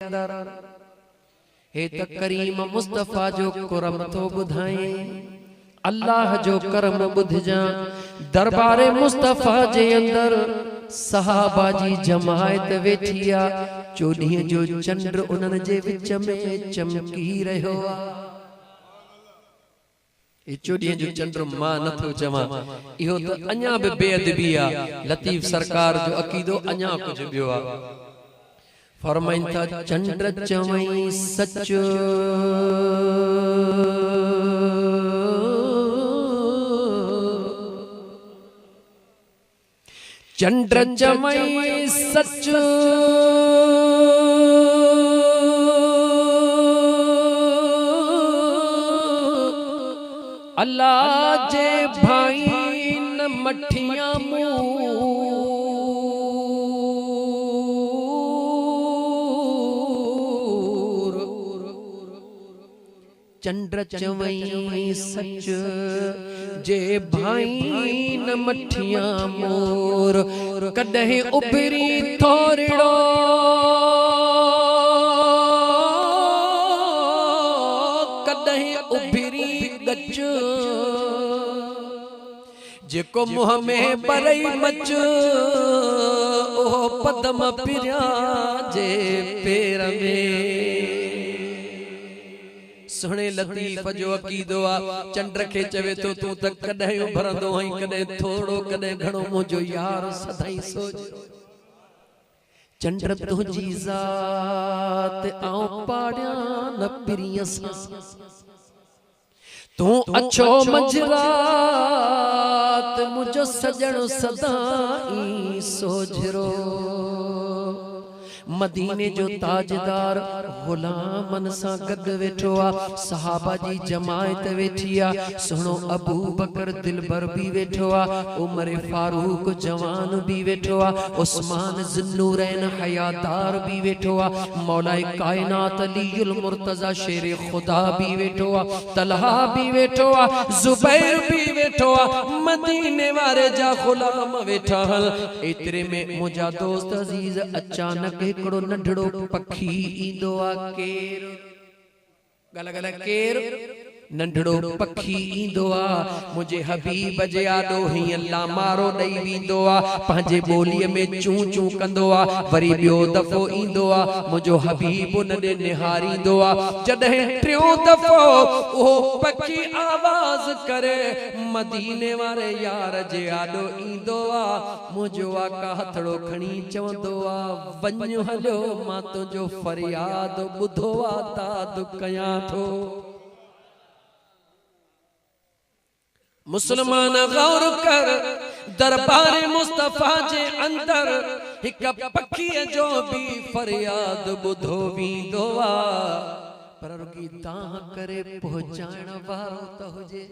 हे त करीम मुस्तफा जो कुरम तो बुधाए अल्लाह जो करम बुधजा दरबारे मुस्तफा जे अंदर सहाबा जी जमायत वेठिया चोॾींहं जो चंद्र उन्हनि जे विच में चमकी रहियो आ। ये चोॾींहं जो चंद्र मां नथो चवां, इहो त अञा बि बेअदबी आ। लतीफ सरकार जो अकीदो अञा कुछ ॿियो आ। फरमाइन था चंद्र चवई सच चंद्र चवई सच अल्लाह जे भाई न मठियां चंद्र चवई सच जे भाई न मठियां मोर कॾहिं उभरी थोरड़ो कॾहिं उभरी गच जेको मुंह में बरई मच ओ पदम पिरिया जे पेर में। सुने लतीफ जो अकीदो आ चंद्र के चवे तो तू तक कदे उभरंदो हई कदे थोड़ो कदे घणो मुझो यार सदाई सोच चंद्र तुझी जात आऊं पाड़िया न पिरियस तू अच्छो मजरात मुझो सजण सदाई सोझरो। मदीने जो ताजदार गुलामन सा गद वेठो आ, सहाबा जी जमायत वेठी आ। सुनो अबू बकर दिलबर भी वेठो आ, उमर फारूक जवान भी वेठो आ, उस्मान ज़ुन्नूरैन हयादार भी वेठो आ, मौलाए कायनात अलीउल मुर्तजा शेर खुदा भी वेठो आ, तलहा भी वेठो आ, जुबैर भी वेठो आ, मदीने वारे जा गुलाम वेठा हल। एतरे में मुझा दोस्त अजीज अचानक हिकड़ो नंढड़ो पखी ईंदो आ। केर गल गल केर नंढड़ो पखी ईंदो आ, मुझे हबीब जे आडो ही अल्लाह मारो ॾेई वेंदो आ, पंहिंजे ॿोलीअ में चूं चूं कंदो आ। वरी ॿियो दफ़ो ईंदो आ, मुझो हबीब उन ॾे निहारींदो आ। जॾहिं टियों दफ़ो उहो पखी आवाज़ करे मदीने वारे यार जे आडो ईंदो आ, मुझो आका हथड़ो खणी चवंदो आ वञ हलियो मां तुंहिंजो फरियाद ॿुधो आ दाद कयां थो। मुसलमान गौर कर दरबार मुस्तफा जे अंदर हिक पखी जो भी फरियाद ॿुधो वेंदो आ, पर रुकी दाह करे पहुचाइण वारो त हुजे।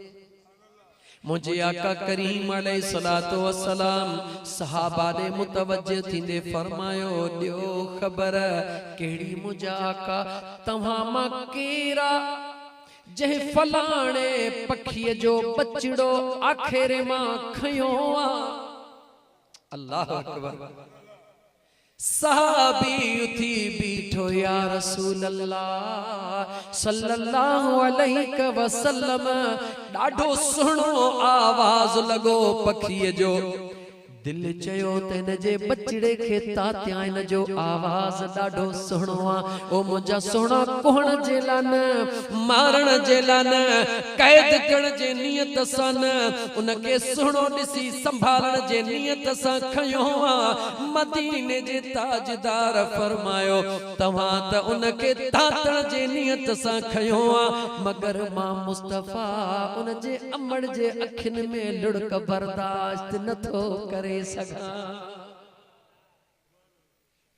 मुझे आका करीम अलैहिस्सलातु वस्सलाम सहाबा दे मुतवज्जह थींदे फरमायो ॾियो ख़बर केड़ी मुझा आका तव्हां मां केरा जह फलाणे पखी जो बचड़ो आखिर मां खयो आ। अल्लाह अकबर। सहाबी उठी बीठो या रसूल अल्लाह सल्लल्लाहु अलैहि वसल्लम ॾाढो सुहिणो आवाज लगो पखी जो। दिल चयो त इन जे बचड़े खे तात्या इन जो आवाज ॾाढो सुहिणो आ। ओ मुंहिंजा सुहिणा कुहण जे लाइ न मारण जे लाइ न कैद करण जे नियत सां न उनखे सुहिणो ॾिसी संभालण जे नियत सां खयो आ। मदीने जे ताजदार फरमायो तव्हां त उनखे तातण जे नियत सां खयो आ, मगर मां मुस्तफा उन जे अमड़ जे अखियुनि में लुड़क बर्दाश्त नथो करे सगा।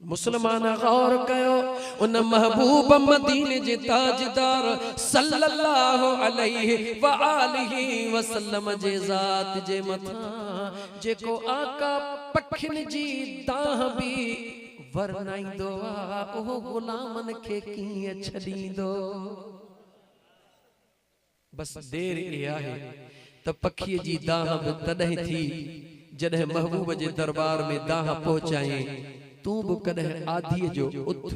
मुसलमान गौर कयो उन महबूब मदीने जे ताजदार सल्लल्लाहु अलैहि व आलिहि वसल्लम जे ज़ात जे मथा जेको आका पखिन जी दाह भी वरनाइंदो आ, ओहो गुलामन खे कीअं छॾींदो। बस देर ए आहे त पखी जी दाह भी तॾहिं थी जॾहिं महबूब जे दरबार में दाह पहुचाई। तू भी कदे आधी जो उथ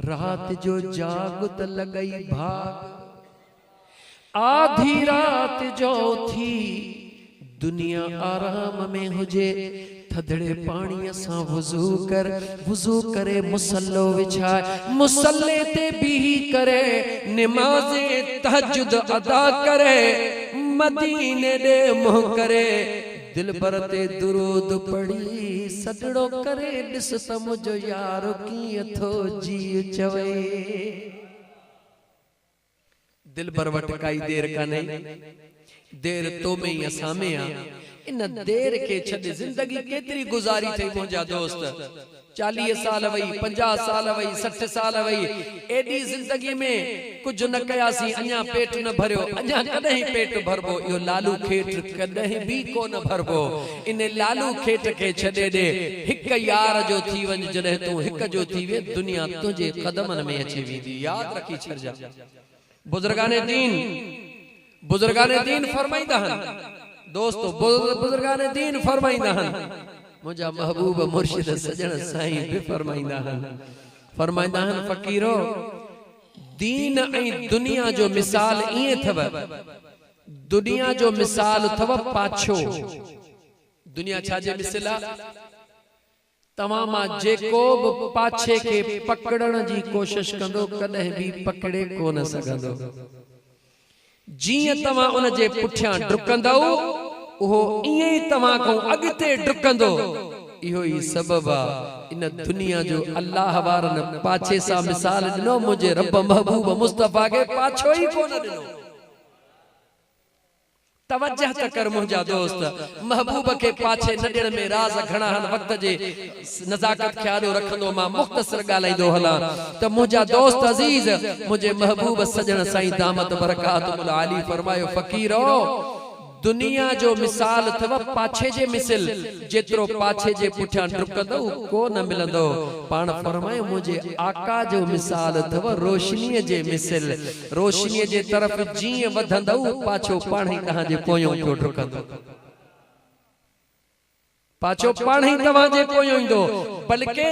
रात जो जागत लगई भाग आधी रात जो थी दुनिया आराम में हुजे थधड़े पानी सां वुजू करे मुसल्लो विछाए मुसल्ले ते बीही करे नमाज़े तहज्जुद अदा करे मदीने दे मुंह करे दिल भर ते दुरूद पढ़ी सदड़ो करे ॾिस त मुंहिंजो यार कीअं थो जी चवे दिल भर वट काई देर काने देर तो में ही असां में आ इन देर के छॾे जिंदगी केतरी गुजारी थई मुंहिंजा दोस्त 40 साल वई 50 साल वई 60 साल वई एडी जिंदगी में कुछ न कयासी अञा पेट न भरियो अञा कदहीं पेट भरबो यो लालू खेट कदहीं भी को न भरबो इन लालू खेट के छॾे दे हिक यार जो थी वञ जॾहिं तू हिक जो थी वे दुनिया तुझे कदमन में अची वेंदी याद रखी छॾजा बुजुर्गाने दीन फरमाइंदा हन दोस्तों बुजुर्गाने दीन फरमाइंदा हन मुझा महबूब मुर्शिद सजन साईं भी फरमाइंदा हन फकीरो दीन ऐं दुनिया जो मिसाल इए थव दुनिया जो मिसाल थव पाछो दुनिया छाजे मिसला तमामा जेको पाछे के पकड़न जी कोशिश कंदो कदे भी पकड़े को न सघंदो जीअं तव्हां उन जे पुठियां डुकंदो उहो ईअं ई तव्हां खां अॻिते डुकंदो इहो ई सबब आहे इन दुनिया जो अल्लाह वारन पाछे सां मिसाल ॾिनो मुंहिंजे रब महबूब मुस्तफा खे पाछो ई कोन ॾिनो तवज्जह त कर मुंहिंजा दोस्त महबूब के पाछे न ॾियण में राज घणा हन वक्त जे नज़ाकत ख्याल रखंदो मां मुख्तसर ॻाल्हाईंदो हलां त मुंहिंजा दोस्त अज़ीज मुंहिंजे महबूब सजण साईं दामत बरकातुल आली फरमायो फकीरो दुनिया जो मिसाल थव पाछे जे मिसल जेतिरो पाछे जे पुठियां डुकंदो को न मिलंदो पाण फरमायो मुंहिंजे आका जो मिसाल थव रोशनीअ जे मिसल रोशनीअ जे तरफ़ जीअं वधंदो पाछो पाण ई तव्हां जे पोयों पियो डुकंदो पाछो पाण ई तव्हां जे पोयों ईंदो बल्कि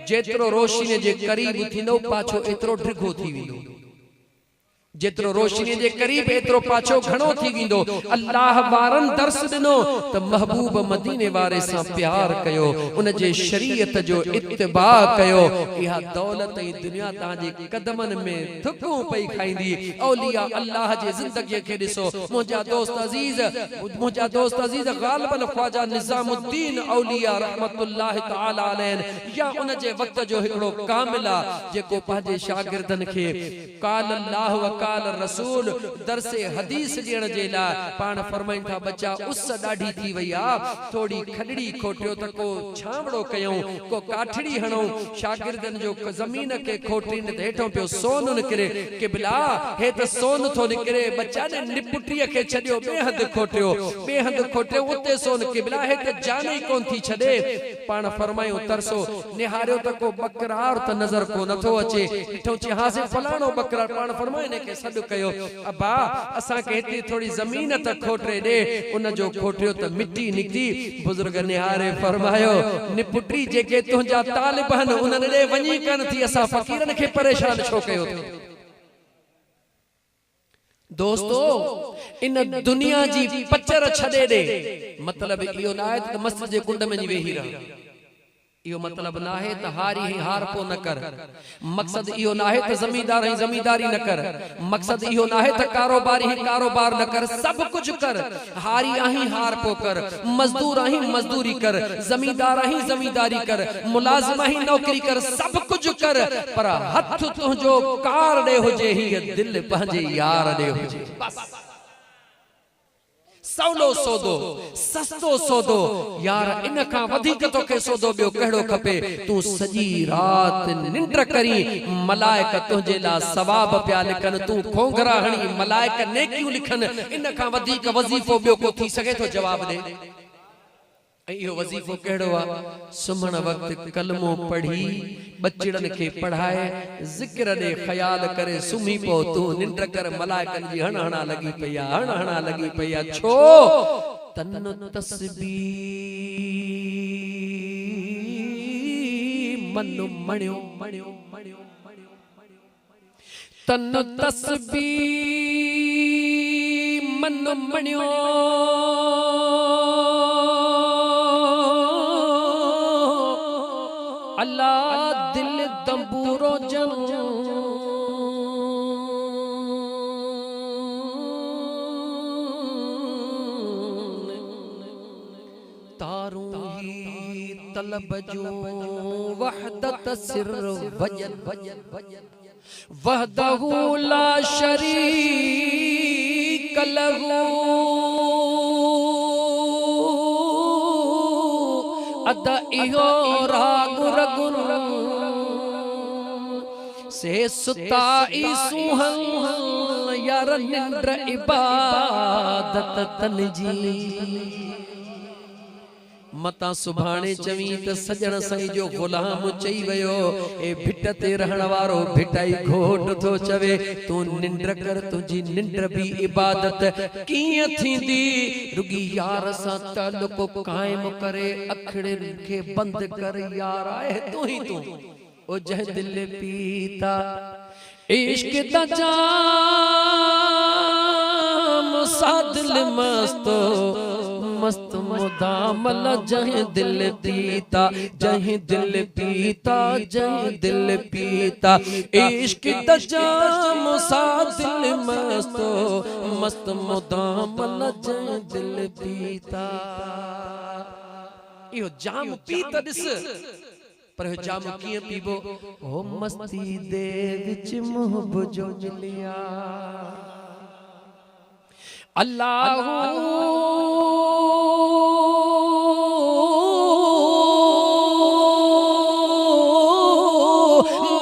जेतिरो रोशनीअ जे क़रीब थींदो पाछो एतिरो डिघो थी वेंदो जेतिरो रोशनी जे करीब एतिरो पाछो घणो थी वेंदो अल्लाह वारन दर्स ॾिनो त महबूब मदीने वारे सां प्यार कयो उन जे शरीयत जो इत्तिबा कयो इहा दौलत ऐं दुनिया तव्हां जे कदमनि में थुकूं पई खाईंदी औलिया अल्लाह जे ज़िंदगीअ खे ॾिसो मुंहिंजा दोस्त अज़ीज ग़ालिबन ख्वाजा निज़ामुद्दीन औलिया रहमतुल्लाह तआला अलैहि या उन जे वक्त जो हिकिड़ो कामिल आहे जेको पंहिंजे शागिर्दनि खे क़ाल अल्लाह व काल रसूल दरसे हदीस ॾियण जे लाइ पाण फरमाइनि था बच्चा उस ॾाढी थी वई आहे थोड़ी खडड़ी खोटियो त को छावड़ो कयूं को काठड़ी हणूं शागिर्दनि जो ज़मीन खे खोटीनि त हेठों पियो सोन निकिरे क़िबला हे त सोन थो निकिरे बच्चा ने निपुटीअ खे छॾियो ॿिए हंधि खोटियो उते सोन क़िबला हे त जान ई कोन थी छॾे पाण फरमायूं तरसो निहारियो त को बकरार त नज़र को नथो अचे ॾिठो चहासे फलाणो बकरार पाण फरमाइने के सॾु कयो अबा असां खे हिते थोड़ी ज़मीन त खोटरे ॾे उन जो खोटियो त मिट्टी निकती बुजुर्ग निहारे फरमायो निपुटी जेके तुंहिंजा तालिब हन उन्हनि ॾे वञी कोन थी असां फ़कीरनि खे परेशान छो कयो दोस्तो इन दुनिया जी पचर छॾे ॾे मतलब इहो न आहे त मस्जिद जे कुंड में वेही रह इहो मतलब ना है त हारी ही हार पो न कर मकसद इहो ना है त जमींदार ही जमींदारी न कर मकसद इहो ना है त कारोबारी ही कारोबार न कर सब कुछ कर हारी आही हार पो कर मजदूर आही मजदूरी कर जमींदार आही जमींदारी कर मुलाजिम आही नौकरी कर सब कुछ कर पर हथ तुंहिंजो कार ॾे हुजे ही दिल पंहिंजे यार ॾे हुजे बस सवलो सौदो सस्तो सौदो यार इन का वधिक तोखे सौदो ॿियो कहिड़ो खपे तूं सॼी रात निंड करी मलाइक तुंहिंजे लाइ सवाब पिया लिखनि तूं खोंगरा हणी मलाइक नेकियूं लिखनि इन खां वधीक वज़ीफ़ो ॿियो को थी सघे थो जवाब ॾे इहो वज़ीफ़ो कहिड़ो आहे सुम्हण वक़्तु कलमो पढ़ी बचिड़नि खे पढ़ाए ज़िक्र ॾे ख़याल करे सुम्ही पओ तूं निंड कर मलाइकनि जी हणहणा लॻी पई आहे हणहणा लॻी पई आहे छो तन तस्बीह मन मणियो मणियो मणियो तन तस्बीह मन मणियो अल्लाह दिल दंबूरो जन तारू ही तलब जो वहदत सिर वजन वहदहु ला शरीक लहू अदा इहो राग रगुन से सुताई सुहल यार निंद्र इबादत तनजी मता सुभाणे चवी त सजण साईं जो गुलाम चई वयो ए भिट ते रहण वारो भिटाई घोट थो चवे तू निंद्र कर तुझी निंद्र भी इबादत कीअं थींदी रुगी यार सां ताल्लुक कायम करे अखड़े खे बंद कर यार आहे तू ही तू ओ जह दिल पीता इश्क दा जाम सादिल मस्तो मस्त मुदामल जह दिल पीता जह दिल पीता जह दिल पीता इश्क दा जाम सादिल मस्तो मस्त मुदामल जह दिल पीता इहो जाम पीता दिस पर जाम किए पीबो ओ मस्ती दे विच मुहब जो मिलिया अल्लाह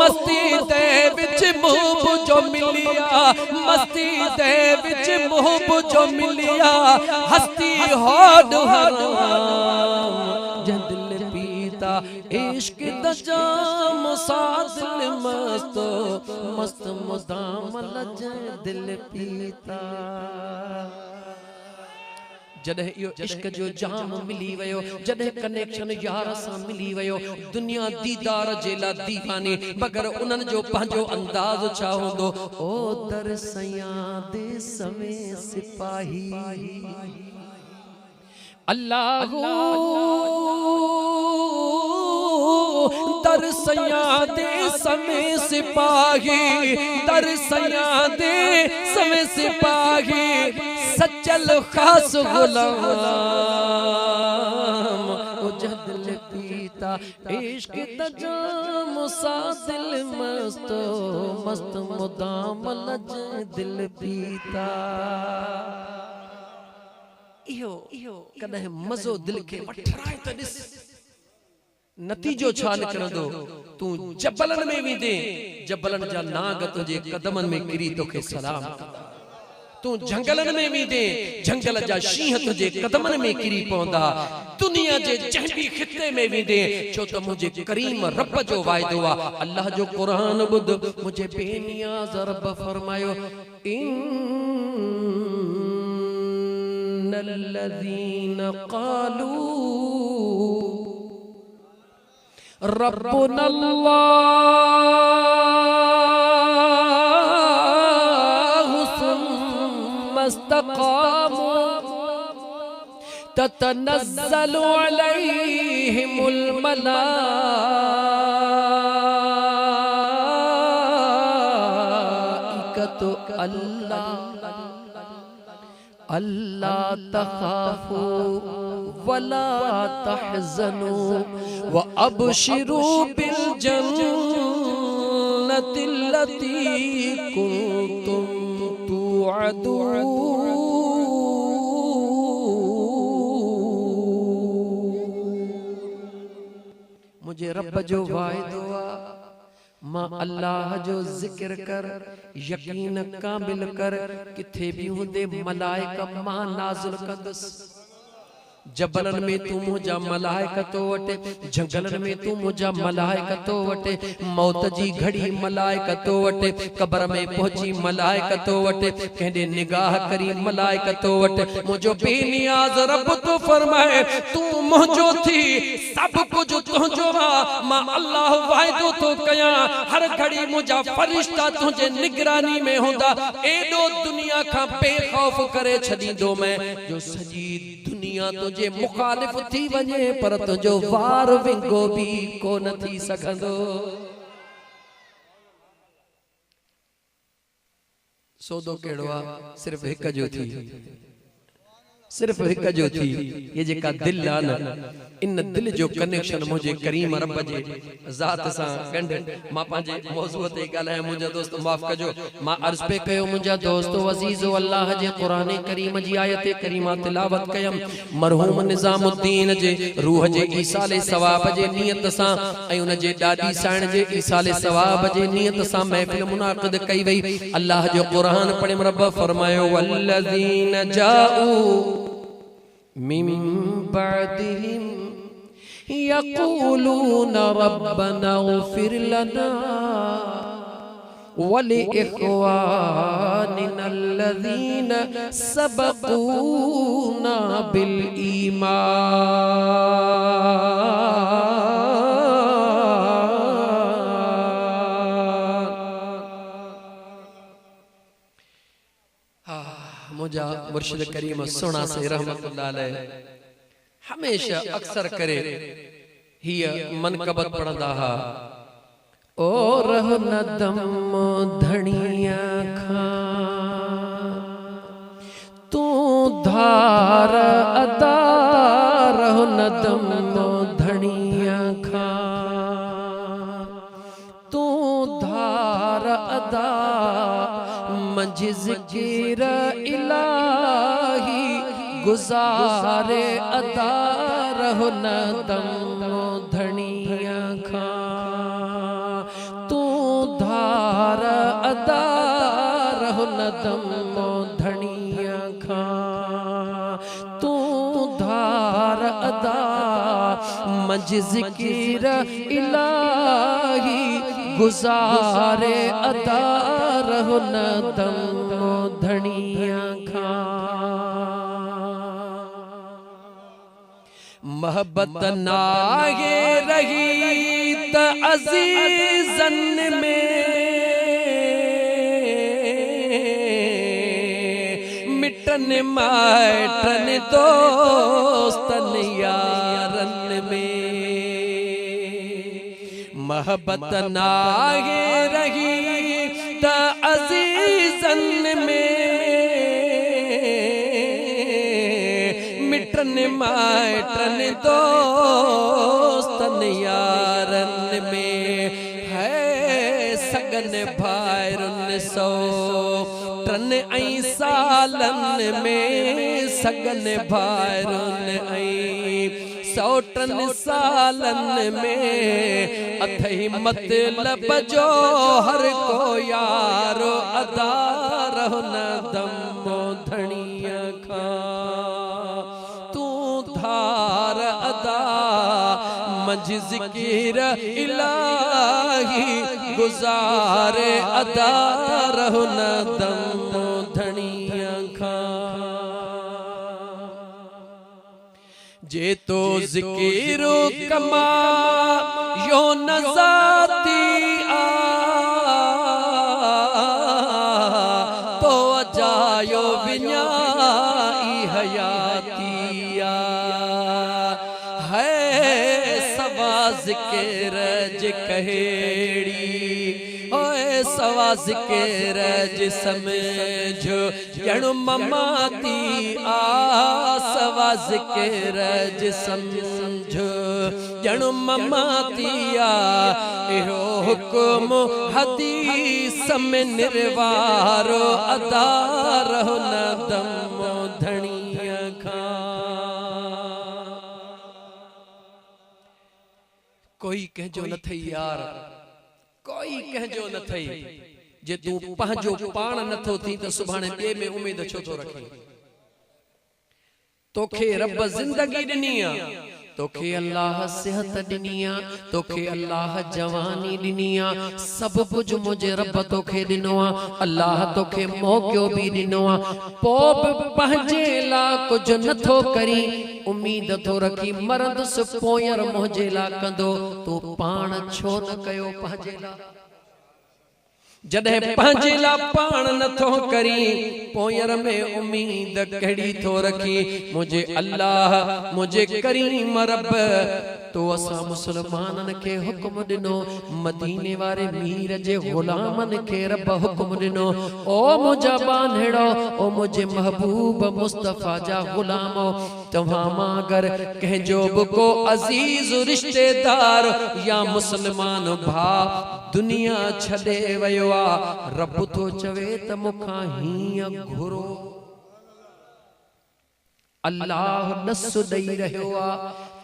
मस्ती दे विच मुहब जो मिलिया मस्ती दे विच मुहब जो मिलिया हस्ती होड हराम जंदल इश्क दा जाम सादिल मस्तो मस्त मुदाम लज दिल पीता जदे यो इश्क जो जाम मिली वयो जदे कनेक्शन यार सां मिली वयो दुनिया दीदार जेला दीवानी मगर उन्हन जो पंहिंजो अंदाज छा हुंदो ओ दर सयां दे समय सिपाही अल्लाह दर सयां दे समय सिपाही दर सयां दे समय सिपाही सचल खास गुलाम उजदिल पीता इश्क दा जाम सादिल मस्तो मस्त मुदाम लज दिल पीता इहो कदे मजो दिल के वठराए त दिस नतीजो छा निकरंदो तू जबलन में विदे जबलन जा नाग तुझे कदमन में गिरी तोखे सलाम तू जंगलन में विदे जंगल जा शींह तुझे कदमन में गिरी पौंदा दुनिया जे जहबी खिते में विदे छो त मुझे करीम रब जो वायदो आ अल्लाह जो कुरान बुध मुझे बेनियाज़ रब फरमायो इन्नल्लज़ीन क़ालू रब्बुना अल्लाहु सुम्मा इस्तक़ामू ततनज़्ज़लु अलैहिमुल मलाइकतु अल्ला तखाफू वला तहज़नू व अबशिरू बिल जन्नतिल्लती कुंतुम तुअदून मुझे रब जो वायदो आ मां अल्लाह जो जिक्र कर यकीन कामिल कर किथे भी हुंदे मलाइका मां नाज़िल कंदस जबलन में तू मुझा मलाइकतो वटे, जंगलन में तू मुझा मलाइकतो वटे, मौत जी घड़ी मलाइकतो वटे, कब्र में पहुंची मलाइकतो वटे, कहंदे निगाह करी मलाइकतो वटे। मुझो बेनियाज रब तो फरमाए तू मुझो थी सब कुछ तुझो आ, मां अल्लाह वायदो तो कया हर घड़ी मुझा फरिश्ता तुझे निगरानी में होंदा, एडो दुनिया का बेखौफ करे छदींदो मैं जो सजी दुनिया तुझे मुखालिफ थी वने पर तुझो वार विंगो भी को न थी सघंदो। सौदो केड़ो आ सिर्फ एक जो थी, सिर्फ एक जो थी ये जेका दिल आ न इन दिल जो कनेक्शन मुझे करीम रब जे जात सा गंढ मां पांजे मौजू ते गाला है। मुझा दोस्त माफ कजो मां अर्ज पे कयो मुझा दोस्तो अजीजो अल्लाह जे कुरान करीम जी आयत करीमा तिलावत कयम मरहूम निजामुद्दीन जे रूह जे ईसाले सवाब जे नियत सा ऐ उन जे दादी साण जे ईसाले सवाब जे नियत सा महफिल मुनाकिद कई वई। अल्लाह जो कुरान पढ़े रब फरमायो वल्लज़ीन जाऊ मिन बअदिहिम यक़ूलून रब्बना इग़फिर लना वलिइख़वानिना अल्लज़ीना सबक़ूना बिल ईमान। मुझा मुर्शिद करीम सुना से रहमतुल्लाह अलैह हमेशा अक्सर करे ही मनकबत पढ़ंदा हा ओ रह नदम धनिया खा तू धार अदा रह नदम धनिया खा तू धार अदा मंझ ज़िक्र इलाही गुजारे अदा रहो नदम धनिया खा तू धार अदा रहो नदम धनिया खा तू धार अदा मंझ ज़िक्र इलाही गुजारे अदा रहो नदम धनिया खा। मोहब्बत नागे रही त अजीजन में मिटन माटन दोस्तन यारन में। मोहब्बत नागे रही त अजीजन में मिटन माटन दोस्तन यारन में है सगन भाइरुन सौ टन ऐं सालन में सगन भाइरुन ऐं 100 टन सालन में अथई मतलब जो हर को यारो अदा रहो न दम धनिया खा तू धार अदा मंझ ज़िक्र इलाही गुजारे अदा रहो न दम धनिया खा। जे तो ज़िक्र कमा यो नज़ाती आ तो अजायो विन्याई हयातिया है सवा ज़िक्र ज कहेड़ी ओए सवा ज़िक्र ज समझो जण ममाती आ सवा ज़िक्र ज समझो जण ममातिया इहो हुक्म हदीस में निर्वारो अदा रहो न दम धनिया खा। कोई कहजो न थई यार कोई कहजो न थई जे तू पंहिंजो पाण नथो थी त सुभाणे ॿिए में उम्मीद छो थो रखे। तोखे रब जिंदगी दिनी आ, तोखे अल्लाह सेहत दिनी आ, तोखे अल्लाह जवानी दिनी आ, सब कुछ मुझे रब तोखे दिनो आ। अल्लाह तोखे मौक़ो भी दिनो आ, पोइ बि पंहिंजे लाइ कुझु नथो करी, उम्मीद थो रखी मरदुसि पोयर मुंहिंजे लाइ कंदो, तूं पाण छो न कयो पंहिंजे लाइ? जॾहिं पंहिंजे लाइ पाण नथो करी, पोयर में उम्मीद कहिड़ी थो रखी? मुझे अल्लाह मुझे करीम रब तो असां मुसलमाननि खे हुक्म दिनो, मदीने वारे मीर जे गुलामनि खे रब हुक्म दिनो, ओ मुंहिंजा बांधड़ो, ओ मुझे महबूब मुस्तफा जा गुलामो, तव्हां मां अगर कंहिंजो बि को अजीज रिश्तेदार या मुसलमान भा दुनिया छॾे वयो आ, रब तो चवे त मुखां हीअं घुरो। अल्लाह नस ॾेई रहियो आ,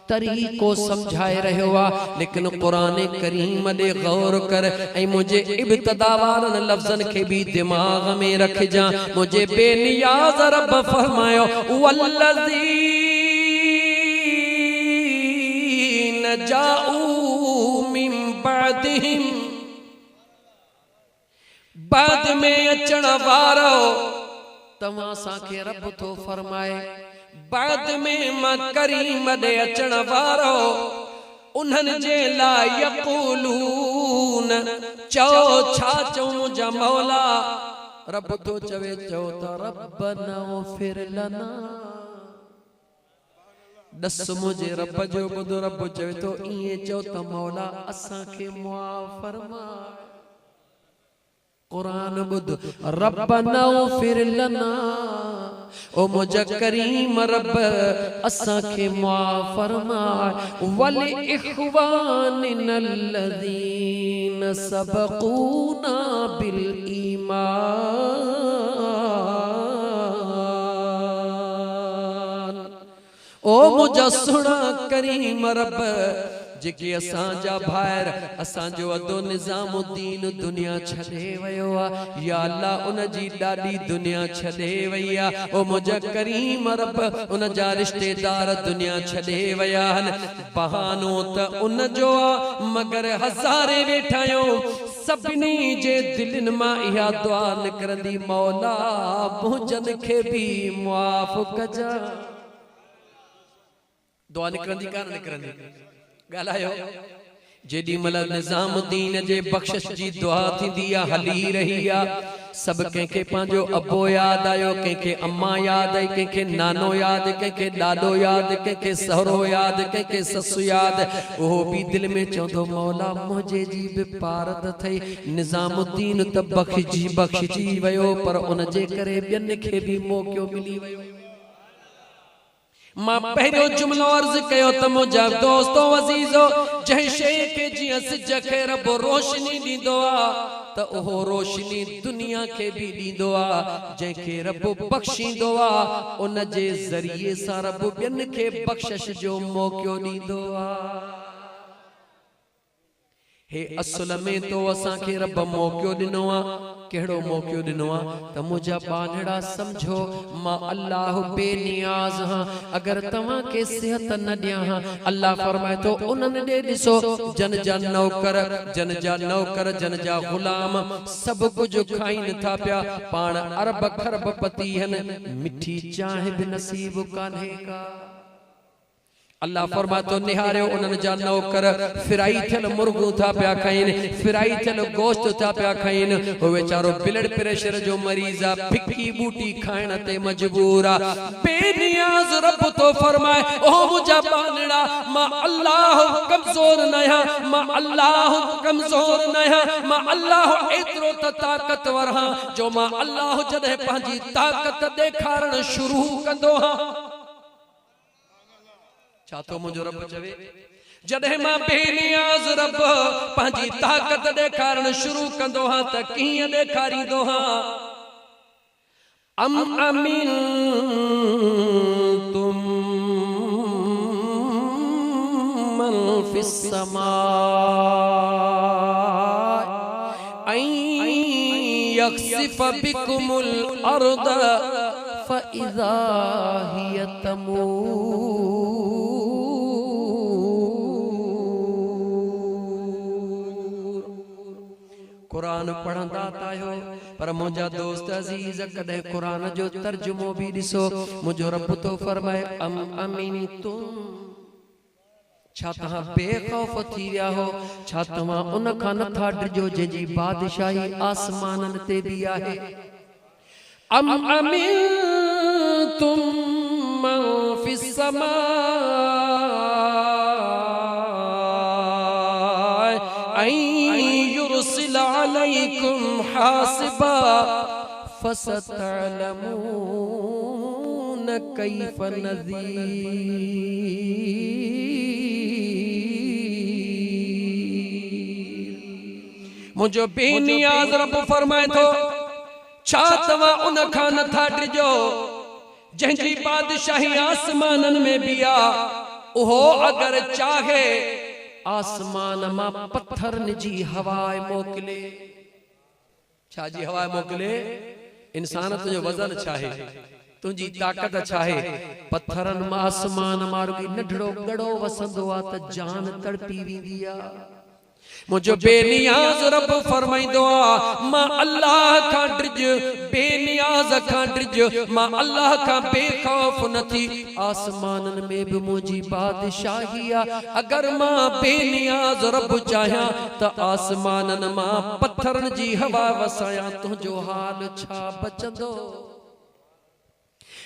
तरीक़ो समझाए रहियो आ, लेकिन कुरान करीम दे गौर कर ऐं मुझे इब्तिदा वारनि लफ्ज़न खे भी दिमाग में रखजा। मुझे बेनियाज़ रब फरमायो वल्लज़ीन जाऊ मिन बादिहिम, बाद में अचण वारो तव्हां सां रब तो फरमाए, बाद में मां करीम दे अचण वारो उन्हनि जे लाइ यक़ूलून, चओ छा चऊं मुंहिंजा मौला? रब तो चवे, चओ त रब्बना ग़फ़िर लना, दस मुझे रब जो ॿुधो, रब चवे तो ईअं चओ त मौला असांखे मुआफ़ फरमाए। कुरान बुध, रब्बना ग़फ़िर लना, ओ मुझा करीम रब असां खे मुआफ़ फरमाए, वल इख़वानिना अल्लज़ीन सबक़ूना बिल ईमान, ओ मुझा सुणा करीम रब जेके असांजा भाइर, असांजो अदो निज़ामुद्दीन दुनिया छॾे वयो आ, या अल्लाह उन जी ॾाढी दुनिया छॾे वई आ, ओ मुंहिंजा करीम रब उन जा रिश्तेदार दुनिया छॾे वया आहिनि। बहानो त उन जो आ, मगर हज़ारे वेठा आहियूं, सभिनी जे दिलनि मां इहा दुआ निकिरंदी, मौला मुंहिंजनि खे भी मुआफ़ कजा। दुआ निकिरंदी कान निकिरंदी? ॻाल्हायो। जेॾी महिल निज़ामुद्दीन जे बख़्शिश जी दुआ थींदी आ, हली रही आ, सब कंहिंखे पंहिंजो अबो यादि आयो, कंहिंखे अम्मा यादि आई, कंहिंखे नानो यादि, कंहिंखे ॾाॾो यादि, कंहिंखे सहुरो यादि, कंहिंखे ससु यादि, उहो बि दिलि में चवंदो मौला मुंहिंजे जी बि पारत थई। निज़ामुद्दीन त बख़्शिजी वियो, पर उन जे करे ॿियनि खे बि मौक़ो मिली वियो। मां पहिरियों जुमलो अर्ज़ कयो त मुंहिंजा दोस्तो अज़ीज़ो, जंहिं शइ खे जीअं सिज खे रब रोशनी ॾींदो आ, त उहो रोशनी दुनिया खे भी ॾींदो आ। जंहिंखे रब बख़्शींदो आ, उन जे ज़रिए सां रब ॿियनि खे बख़्शिश जो मौक़ो ॾींदो आ। हे असुल में तो असांखे रब मौक़ो ॾिनो आ। कहिड़ो मौक़ो ॾिनो आ? त मुंहिंजा बांधड़ा समझो, मां अल्लाह बेनियाज़ हां। अगर तव्हां खे सिहत न ॾियां हां, अल्लाह फरमाए तो उन्हनि ॾे ॾिसो, जन जा नौकर, जन जा गुलाम सब कुछ खाइन था पिया, पाण अरब खरब पति हन, मिठी चाह भी नसीब कान्हे का। अल्लाह फरमातो निहारियो उन्हनि जा नौकर फिराई थियल मुर्गू था पिया खाइन, फिराई थियल गोश्त था पिया खाइन। हो वेचारो ब्लड प्रेशर जो मरीज आ, फिकी बूटी खाइण ते मजबूर आ। बेनियाज़ रब तो फरमाए, ओ मुंहिंजा बांधड़ा, मां अल्लाह कमजोर न आहियां, मां अल्लाह कमजोर न आहियां, मां अल्लाह एतिरो त ताक़तवर हां, जो मां अल्लाह जॾहिं पंहिंजी ताक़त ॾेखारण शुरू कंदो हां। छा तो मुझो रब चवे, जॾहिं मां बेनियाज़ रब पंहिंजी ताक़त ॾेखारण शुरू कंदो हां, त कीअं ॾेखारींदो हां? अम अमीन तुम मन फिस समा अन यख्सिफ बिकुमुल अर्द फइज़ा हिय तमूर। कुरान पढ़ंदा तायो पर मुंहिंजा दोस्त अजीज कदे कुरान जो तर्जुमो भी ॾिसो। मुंहिंजो रब तो फरमाए अम अमिनतुम, छा तव्हां बेखौफ थी विया हो? छा तव्हां उन खां नथा डिजो जंहिंजी बादशाही आसमाननि ते बि आहे? अम अमिनतुम मन फिस समाए अन युरसिल अलैकुम हासिबा फसतअलमून कैफ नज़ीर। मुझो बेनियाज़ रब फरमाए थो, छा तव्हां उन खां नथा डिजो जंहिंजी बादशाही आसमाननि में बि आहे? उहो अगर चाहे आसमान मां पत्थरनि जी हवाए मोकिले। छा जी हवाए मोकिले? इंसान तुंहिंजो वज़न छाहे, तुंहिंजी ताक़त छाहे? पत्थरनि मां आसमान मां रुॻी नंढड़ो गड़ो वसंदो आहे त जान तड़पी वेंदी आहे। मुझो बेनियाज़ रब फरमाइंदो आहे, मां अल्लाह खां डिज, बेनियाज़ खां डिज, मां अल्लाह खां बेखौफ न थी। आसमाननि में भी मुंहिंजी बादशाही आहे। अगर मां बेनियाज़ रब चाहियां त आसमाननि मां पत्थरनि जी हवा वसायां, तुंहिंजो हाल छा बचंदो?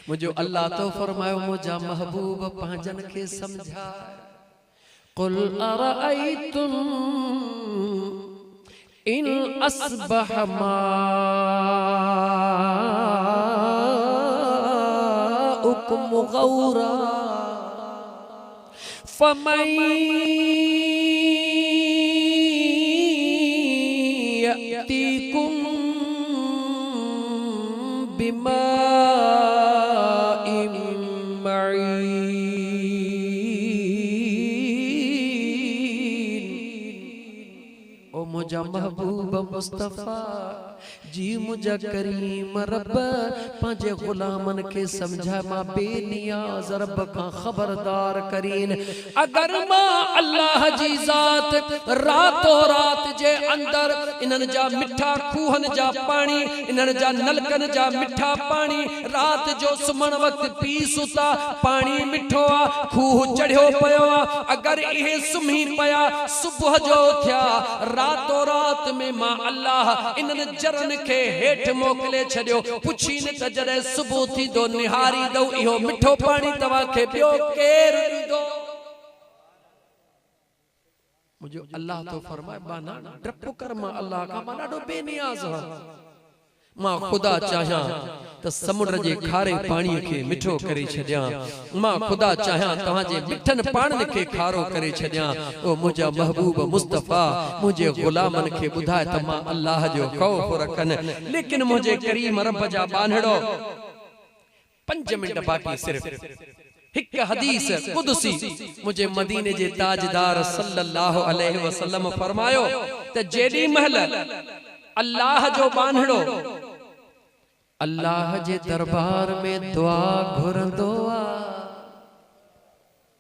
मुझो अल्लाह तो फरमायो, मुंहिंजा महबूब पंहिंजनि खे समझाए। कुल अरअयतुम इन अस्बह माउकुम गौरा फमन यअतीकुम बिमाइन मईन। मुझा महबूब मुस्तफा जी, मुझा करीम रब पंहिंजे गुलामन के समझा। मां बेनियाज़ रब खां खबरदार करीन। अगर मां अल्लाह जी ज़ात रातो रात जे अंदर इन्हनि जा मिठा खूहन जा पानी, इन्हनि जा नलकन जा मिठा पानी रात जो सुमण वक्त पी सुता, पानी मिठो आ, खूह चढ़ियो पियो आ। अगर इहे सुम्ही पया, सुबुह जो थिया, रातो रात में मां अल्लाह इन्हनि जरन के हेठ मोकले छड़ियो। पुछी न त जॾहिं सुबुह थी दो निहारी दो इहो मिठो पानी तव्हां खे ॿियो केर ॾींदो? मुझो अल्लाह तो फरमाए, माना डप कर मां अल्लाह खां, मां ॾाढो बेनियाज़ आहियां। मां खुदा चाहियां त समुंड जे खारे पानी के मिठो करे छॾियां। मां खुदा चाहियां तव्हांजे मिठन पाणनि खे खारो करे छॾियां। ओ मुंहिंजा महबूब मुस्तफा मुंहिंजे गुलामन खे ॿुधाए त मां अल्लाह जो ख़ौफ रखनि। लेकिन मुंहिंजे करीम रब जा बानड़ो 5 मिंट बाक़ी सिर्फ हिक हदीस कुदसी मुझे मदीने जे ताजदार सल्लल्लाहु अलैहि वसल्लम फरमायो त जेडी महल अल्लाह जो बानड़ो अल्लाह जे दरबार में दुआ घुरंदो आ।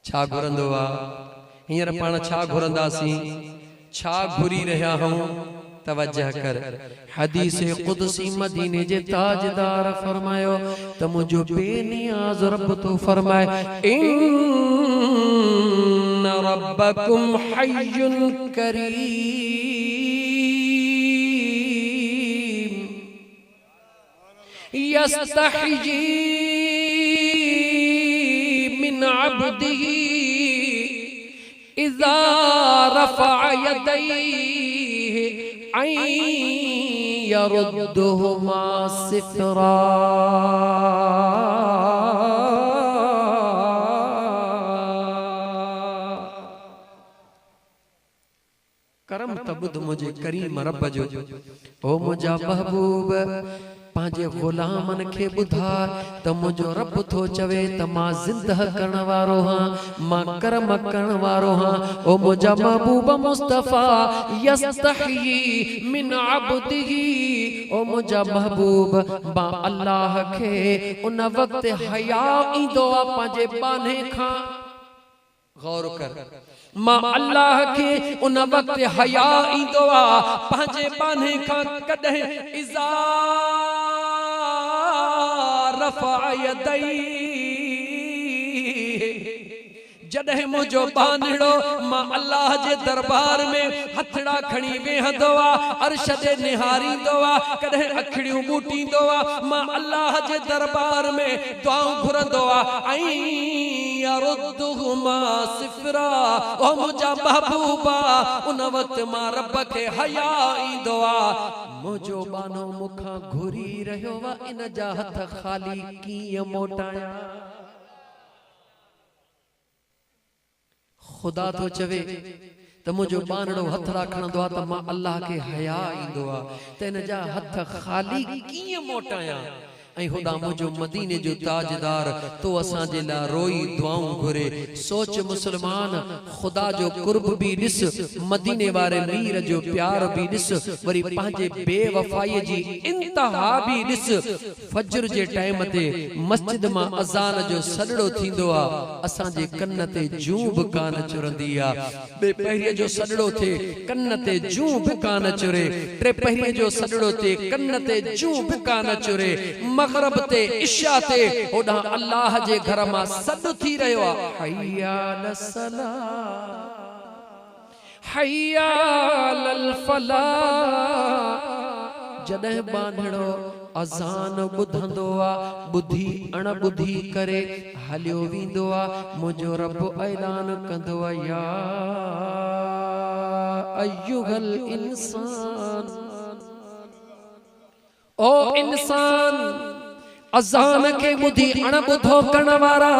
छा घुरंदो आ? हींअर पाण छा घुरंदासीं, छा घुरी रहिया हूं? तवज्जह कर। हदीस कुदसी मदीने जे ताजदार फरमायो त मुझो बेनियाज़ रब तो फरमाए, इन्न रब्बकुम हय्युन करीम यस्तहयी मिन अब्दिही इज़ा रफ़अ यदैहि अन यरुद्दुहुमा सिफ़रा। करम तबुद मुझे करीम रब जो। ओ मुझा महबूब पांजे गुलामन के बुधा त मुझो रब थो चवे त मां जिंदह करण वारो हां, मां करम करण वारो हां। ओ मुझा महबूब मुस्तफा यस्तही मिन अब्दिही, ओ मुझा महबूब बा अल्लाह के उन वक्त हया ईंदो आ पांजे बाने खां। गौर कर, मां अल्लाह के उन वक्त हया ईंदो आ पांजे बाने खां। कदे इज़ा रफ़ा यदई, जॾहिं मुझो बानड़ो मां अल्लाह जे दरबार में हथड़ा खणी वेहंदो आ, अर्श दे निहारींदो आ, कदहिं अखड़ियूं ॿूटींदो आ, मां अल्लाह जे दरबार में दुआऊं घुरंदो आ। ऐं यरुद्दुहुमा सिफ़रा, ओ मुझा महबूबा उन वक्त मां रब के हया ईंदो आ। मुझो बानो मुखां घुरी रहियो वा, इन जा हथ ख़ाली कीअं मोटाया। खुदा तो चवे त मुझो बानड़ो हथड़ा खणंदो आ त मां अल्लाह के हया ईंदो आ त इन जा हथ ख़ाली कीअं मोटाया। ऐं खुदा मुझो मदीने जो ताजदार तो असां जे ला रोई दुआऊं घुरे। सोच मुसलमान, खुदा जो कुर्ब भी ॾिस, मदीने वारे मीर जो प्यार भी ॾिस, वरी पंहिंजे बेवफाई जी इंतहा भी ॾिस। फजर जे टाइम ते मस्जिद मां अज़ान जो सॾड़ो थींदो आ, असां जे कन ते जूं बि कान चुरंदी आ। बे पहिरीं जो सॾड़ो थे कन ते जूं बि कान चुरे, टे पहिरीं जो सॾड़ो थे कन ते जूं बि कान चुरे। मगरब ते इशा ते ओडा अल्लाह जे घर मां सद थी रहियो आ, हय्या अलसला हय्या अलल फला। जॾहिं बांधड़ो अज़ान ॿुधंदो आ, ॿुधी अण ॿुधी करे हलियो वेंदो आ। मुझो रब ऐलान कंदो आ, या अय्युहल इंसान, ओ इंसान अज़ान के ॿुधी अण ॿुधो करण वारा,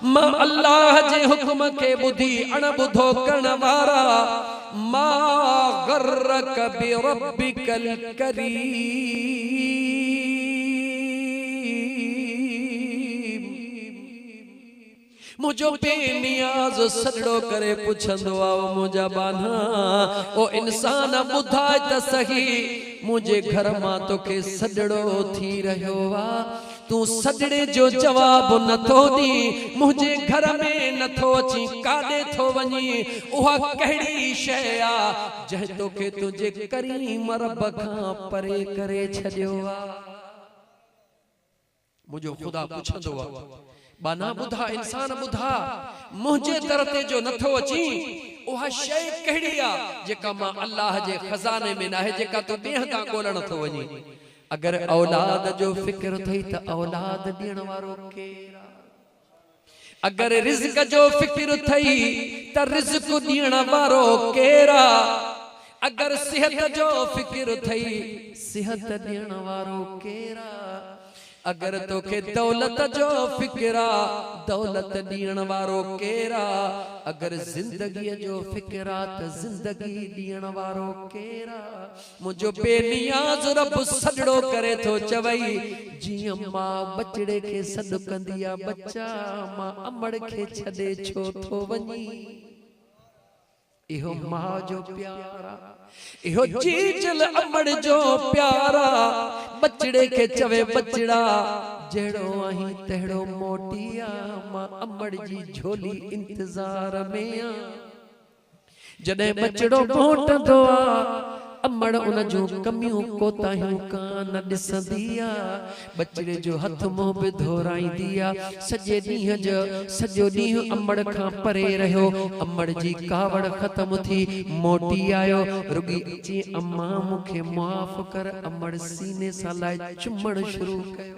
मां अल्लाह जे हुक्म के ॿुधी अण ॿुधो करण वारा। मा गर्रक बिरब्बिकल करीम, मुझो बेनियाज़ सॾड़ो करे पुछंदो आ, मुझा बाना ओ इंसान ॿुधाए त सही, मुझे घर मां तोखे सॾड़ो थी रहियो आ, तू सॾड़े जो जवाब नथो दी, मुझे घर में नथो अची, काॾे थो वञी। उहा कहिड़ी शइ आ जंहिं तोखे तुंहिंजे करीम रब खां परे करे छॾियो आ। मुझो ख़ुदा पुछंदो आ, बाना ॿुधा, इंसान ॿुधा, मुझे दर ते जो नथो अची, उहा शइ कहिड़ी आ जेका मां अल्लाह जे खज़ाने में नाहे, जेका तू ॿिए खां ॻोल्हण थो वञी। अगर औलाद जो फिक्र थई त औलाद ॾियण वारो केर आ? अगर रिज़्क जो फिक्र थई त रिज़्क ॾियण वारो केर आ? अगर सेहत जो फिक्र थई, सेहत ॾियण वारो केर आ? अगर तोखे दौलत जो फिक्र आ, दौलत ॾियण वारो केर आ? अगर जिंदगी जो फिक्र आ त जिंदगी ॾियण वारो केर आ? मुझो बेनियाज़ रब सॾड़ो करे थो चवई, जीअं मां बचड़े के सॾु कंदी आ, बच्चा मां अमड़ के छॾे छो थो वञी। इहो मां जो प्यार आ, इहो चीचल अमड़ जो प्यार आ। बचड़े के चवे, बचड़ा जहिड़ो आहीं तहिड़ो मोटी आ, मां अमड़ जी झोली इंतज़ार में आ। जॾहिं बचड़ो मोटंदो आ, अमड़ उन जूं कमियूं कोताहियूं कान ॾिसंदी आ। बचड़े जो हथ मुंह बि धोराईंदी आ। सॼे ॾींहं जो सॼो ॾींहुं अमड़ खां परे रहियो, अमड़ जी कावड़ ख़त्म थी, मोटी आयो, रुगी अची अम्मा मूंखे माफ़ कर, अमड़ सीने सां लाइ चुमण शुरू कयो।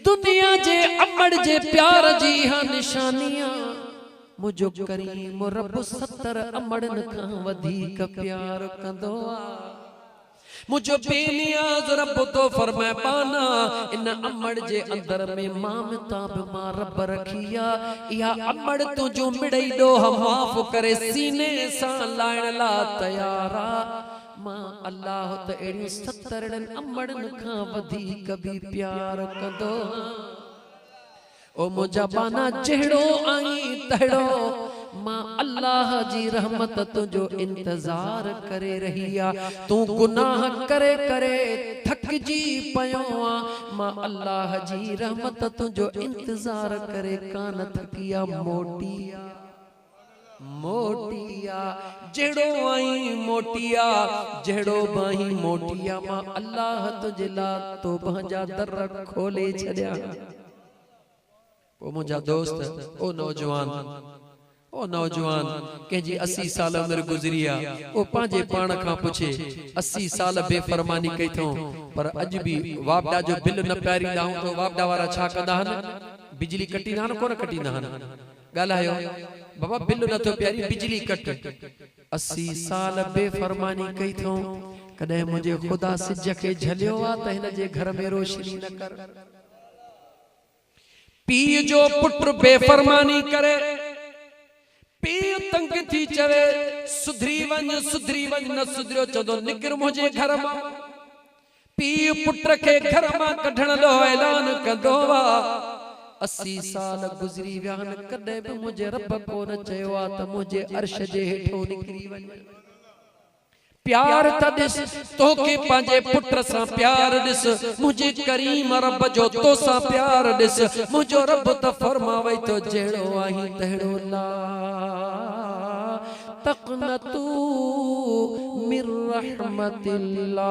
दुनिया जे अमड़ जे प्यार जी हा निशानियां, मुझो करीम रब 70 अमड़न खां वधीक प्यार कंदो आ। मुझो बेनियाज़ रब तो फरमाए, पाना इन अमड़ जे अंदर में मामताब मां रब रखिया, इहा अमड़ तुझो मिड़ई ॾोह माफ़ करे सीने सां लाइण ला तयार आ। मां अल्लाह त एड़ियूं 70 अमड़न खां वधीक भी प्यार कंदो ओ मुंहिंजा बाना जहिड़ो आई तहिड़ो मां अल्लाह जी रहमत तुझो इंतजार करे रही आ तू गुनाह करे करे थकजी पयो आ मां अल्लाह जी रहमत तुझो इंतजार करे कान थकिया मोटिया मोटिया जड़ो आई मोटिया जड़ो बाही मोटिया मां अल्लाह तुझे ला तो बजा दर खोले छड़िया ओ मुझा दोस्त ओ नौजवान कंहिंजी 80 साल उम्र गुजरिया ओ पांजे पाण खां पुछे 80 साल बेफरमानी कई थो पर अज भी वापडा जो बिल न प्यारींदा हूं तो वापडा वारा छा कंदा हन बिजली कटींदा हन कोन कटींदा हन गालायो बाबा बिल न तो प्यारी बिजली कट 80 साल बेफरमानी कई थो कदे मुझे खुदा सिज के झलियो आ त हिन जे घर में रोशनी न कर पी जो पुत्र बेफरमानी करे पी तंग थी चवे सुधरी वन न सुधरियो चदो निकर मुझे घर मां पी पुत्र के घर मां कढण लो ऐलान कंदो वा 80 साल गुजरी वियान कदे भी मुझे रब को न चयो आ त मुझे अर्श जे हेठो निकरी वन प्यार तदिस तो के पांजे पुत्र सा प्यार दिस मुझे करीम रब जो तो सा प्यार दिस मुझो रब त फरमावे तो जेड़ो आही तहड़ो ला तक़नतू मिर रहमतिल्लाह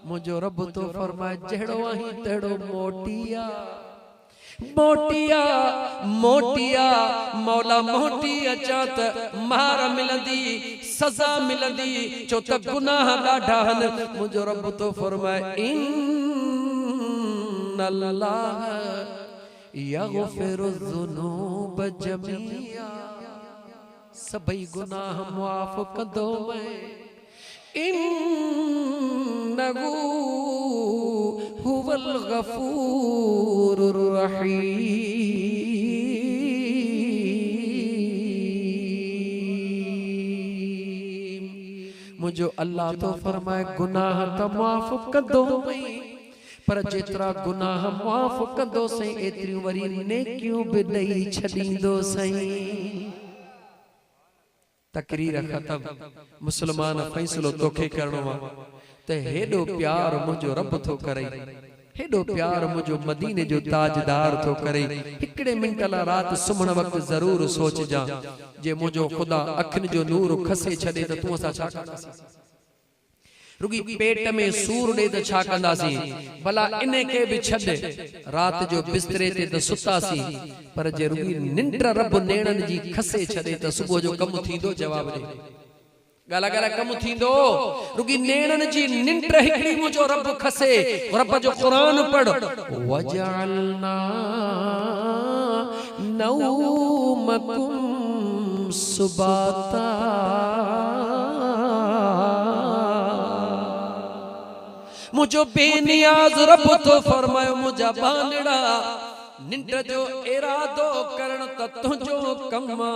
मुझो रब तो फरमाए जेड़ो आही तहड़ो मोटिया मोटिया मोटिया मौला मोटी अचात मार मिलंदी सजा मिलंदी चो त गुनाह ॾाढा हन मुझो रब तो फरमाए इन्नल्लाह यगफिरु ज़ुनूब जमीआ सभई गुनाह मुआफ़ कंदो मैं इन्नहु हुवल गफूरुर रहीम मुझो अल्लाह तो फरमाए गुनाह त माफ़ कंदो पर जेतरा गुनाह माफ़ कंदो सही एतरियूं वरी नेकियूं भी ॾेई छॾींदो सही तकरीर खत्म मुसलमान फैसलो तोखे करणो आ ते हेडो प्यार मुझो रब थो करे हेडो प्यार मुझो मदीने जो ताजदार थो करे हिकड़े मिंट ला रात सुमण वक्त जरूर सोच जा जे मुझो खुदा अखन जो नूर खसे छदे त तू असा छा कंदासी रुगी पेट में सूर दे त छा कंदासी भला इने के भी छद रात जो बिस्तरे ते त सुतासी पर जे रुगी निंड रब नेणन जी खसे छदे त सुबह जो कम थींदो जवाब दे गाला गाला कम थींदो रुगी नेणन जी निंड हिकड़ी मुझो रब खसे रब जो कुरान पढ़ वजअलना नौमकुम सुबाता मुझो बेनियाज रब तो फरमायो मुझा बानड़ा निंड जो इरादो करण त तुझो कमा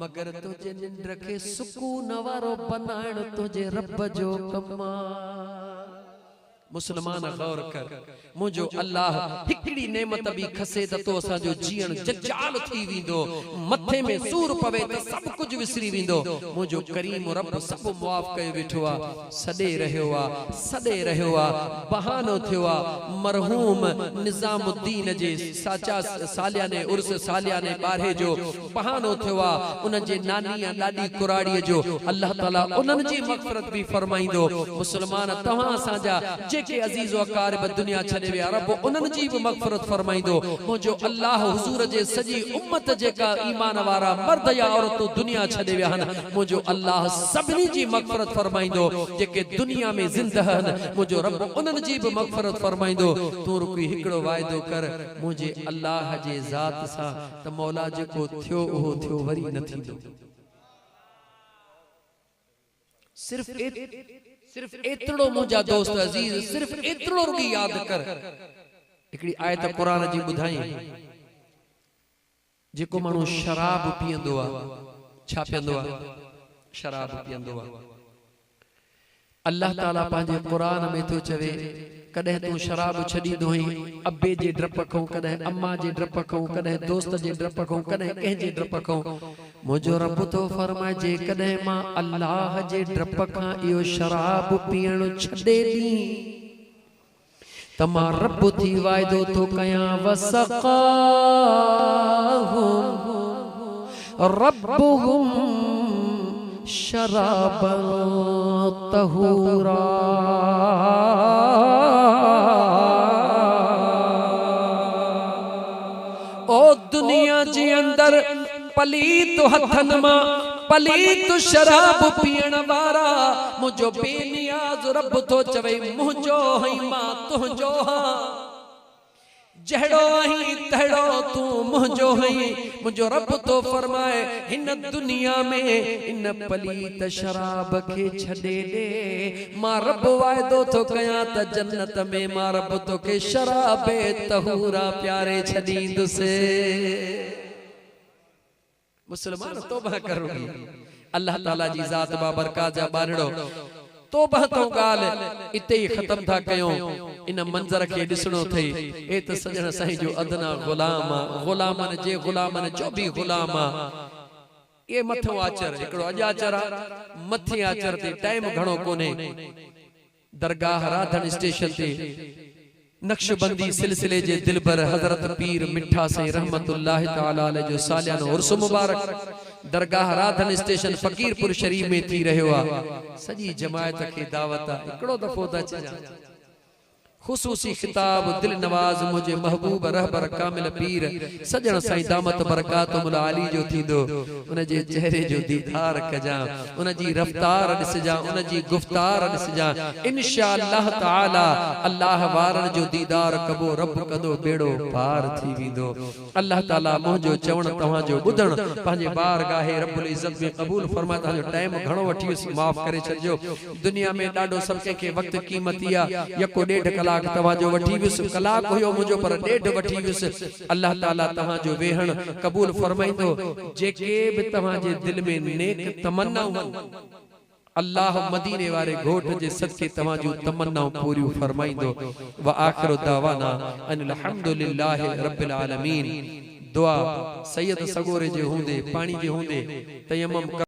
मगर तुझे निंड के सुकून वारो बनाण तुझे रब जो कमा मुसलमान गौर कर मुझो अल्लाह हिकड़ी नेमत भी खसे त तो असा जो जीण जज्जाल थी विंदो मथे में सूर पवे त सब कुछ विसरी विंदो मुझो करीम रब सब मुआफ कयो वेठो आ सदे रहयो आ बहानो थियो आ मरहूम निजामुद्दीन जे साचा सालियाने उर्स सालियाने बारहे जो बहानो थियो आ उन जे नानी लाडी कुराड़ी जो अल्लाह ताला उनन जी मगफरत भी फरमाइंदो मुसलमान तवा साजा जेके अजीज व अकारिब दुनिया छड़े वे रब उनन जी भी मगफरत फरमाइंदो मुझो अल्लाह हुजूर जे सजी उम्मत जेका ईमान वारा मर्द या औरत दुनिया छड़े वे हन मुझो अल्लाह सबनी जी मगफरत फरमाइंदो जेके दुनिया में जिंदा हन मुझो रब उनन जी भी मगफरत फरमाइंदो तू रुकी हिकड़ो वायदो कर मुझे अल्लाह जे जात सा त मौला जेको थियो ओहो थियो वरी न थींदो सिर्फ एतड़ो मुझा दोस्त अजीज सिर्फ एतड़ो रुगी याद कर एकड़ी आयत कुरान जी बुधाई जेको माण्हू शराब पीअंदो आहे छा पीअंदो आहे शराब पीअंदो आहे अल्लाह ताला पंहिंजे क़ुरान में थो चवे कॾहिं तूं शराब छॾींदो आहीं अब्बे जे डप खां कॾहिं अम्मा जे डप खां कॾहिं दोस्त जे डप खां कॾहिं कंहिंजे डप खां मुंहिंजो रब थो फरमाए जे कॾहिं मां अल्लाह जे डप खां इहो शराब पीअण छॾे ॾी त मां रब थी वाइदो थो कयां वसक़ाहुम रब्बुहुम शराबन तहूरा ओ दुनिया जे अंदर पलीत हथन मां पलीत शराब पीअण वारा मुझो बेनियाज रब तो चवे मुझो हई मां तुझो हां जहड़ो आहीं तहड़ो तू मुझो हई मुझो रब तो फरमाए इन दुनिया में इन पलीत शराब के छड़े दे मां रब वायदो तो कया त जन्नत में मां रब तो के शराबे तहूरा प्यारे छदींदुसे मुसलमान तौबा करोगी अल्लाह ताला जी जात बाबरकात जा बारड़ो तौबा तो गाल इते ही खत्म था कयो इन मंजर के दिसणो थई ए त सजण साईं जो अदना गुलाम गुलामन जे गुलामन जो भी गुलाम ए मथो आचर एकड़ो अजाचर मथे आचर ते टाइम घणो कोने दरगाह राधन स्टेशन ते नक्शबंदी सिलसिले जे दिलबर हजरत पीर मिठा से रहमतुल्लाह ताला अलैहि जो सालियानो उर्स मुबारक दरगाह राधन स्टेशन फकीरपुर शरीफ में थी रहियो आ सजी जमायत के दावत एकड़ो दफो द अचजा खुसूसी खिताब दिल नवाज मुझे महबूब रहबर कामिल पीर सजन साईं दामत बरकातुल आली जो थींदो उन जे चेहरे जो दीदार कजा उन जी रफ्तार ॾिसजा उन जी गुफ्तार ॾिसजा इंशाअल्लाह ताला अल्लाह वारन जो दीदार कबो रब कदो बेड़ो पार थी विंदो अल्लाह ताला मुझो चवण तवा जो बुधण पांजे बारगाह रब्बुल इज्जत में कबूल फरमा ता टाइम घणो वठी माफ करे छजो दुनिया में डाडो सब के वक्त कीमती आ यको डेढ़ कलाक तवाजो वठी विस कलाक होयो मुझो पर डेढ़ वठी विस अल्लाह ताला तवा जो वेहण कबूल फरमाइंदो जेके भी तवा जे दिल में नेक तमन्नाऊं अल्लाह मदीने वाले घोट जे सदके तवा जो तमन्नाऊं पूरी फरमाइंदो व आखिर दावाना अनिल हम्दुलिल्लाहि रब्बिल आलमीन दुआ सैयद सगोरे जे होंदे पानी जे होंदे तयम्मुम